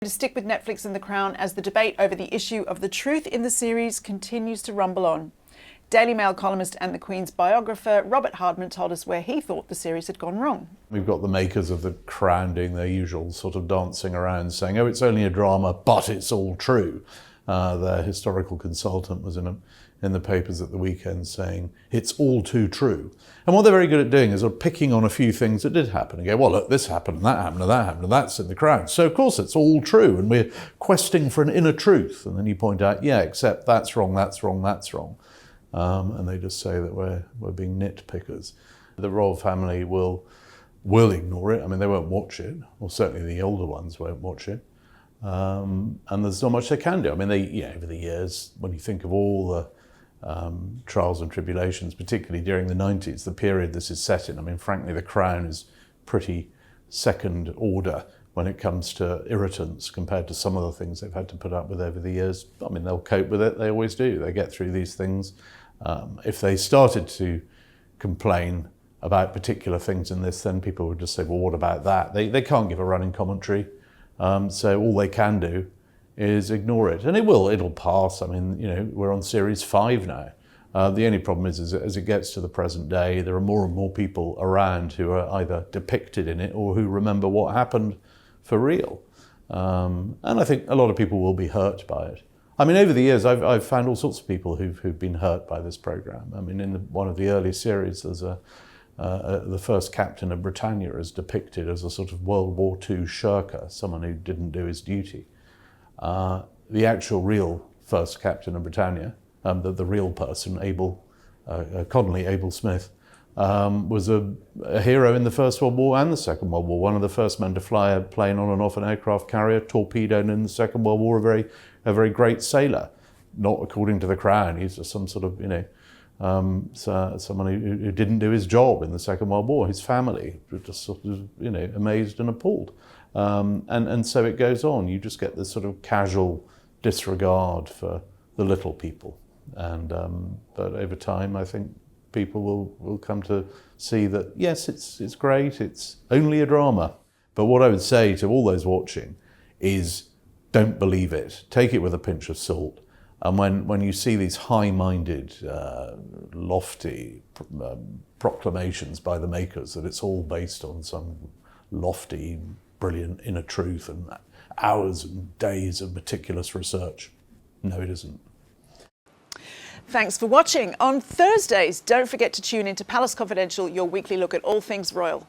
To stick with Netflix and The Crown as the debate over the issue of the truth in the series continues to rumble on. Daily Mail columnist and the Queen's biographer Robert Hardman told us where he thought the series had gone wrong. We've got the makers of The Crown doing their usual sort of dancing around saying, oh, it's only a drama, but it's all true. Their historical consultant was in the papers at the weekend saying, it's all too true. And what they're very good at doing is sort of picking on a few things that did happen and go, well, look, this happened, and that happened, and that happened, and that's in The Crown. So, of course, it's all true, and we're questing for an inner truth. And then you point out, yeah, except that's wrong, that's wrong, that's wrong. And they just say that we're being nitpickers. The royal family will ignore it. I mean, they won't watch it, or certainly the older ones won't watch it. And there's not much they can do. I mean, over the years, when you think of all the trials and tribulations, particularly during the 90s, the period this is set in, I mean, frankly, The Crown is pretty second order when it comes to irritants compared to some of the things they've had to put up with over the years. I mean, they'll cope with it. They always do. They get through these things. If they started to complain about particular things in this, then people would just say, well, what about that? They can't give a running commentary. So all they can do is ignore it. And it'll pass. I mean, we're on series 5 now. The only problem is as it gets to the present day, there are more and more people around who are either depicted in it or who remember what happened for real. And I think a lot of people will be hurt by it. I mean, over the years, I've found all sorts of people who've been hurt by this program. I mean, in one of the early series, there's the first captain of Britannia is depicted as a sort of World War II shirker, someone who didn't do his duty. The actual real first captain of Britannia, the real person, Connolly Abel Smith, was a hero in the First World War and the Second World War. One of the first men to fly a plane on and off an aircraft carrier, torpedoed in the Second World War, a very great sailor. Not according to The Crown, he's just some sort of, someone who didn't do his job in the Second World War. His family were just sort of, amazed and appalled. And so it goes on. You just get this sort of casual disregard for the little people. And but over time, I think people will come to see that, yes, it's great, it's only a drama. But what I would say to all those watching is don't believe it. Take it with a pinch of salt. And when you see these high-minded, lofty proclamations by the makers that it's all based on some lofty, brilliant inner truth and hours and days of meticulous research, no, it isn't. Thanks for watching. On Thursdays, don't forget to tune in to Palace Confidential, your weekly look at all things royal.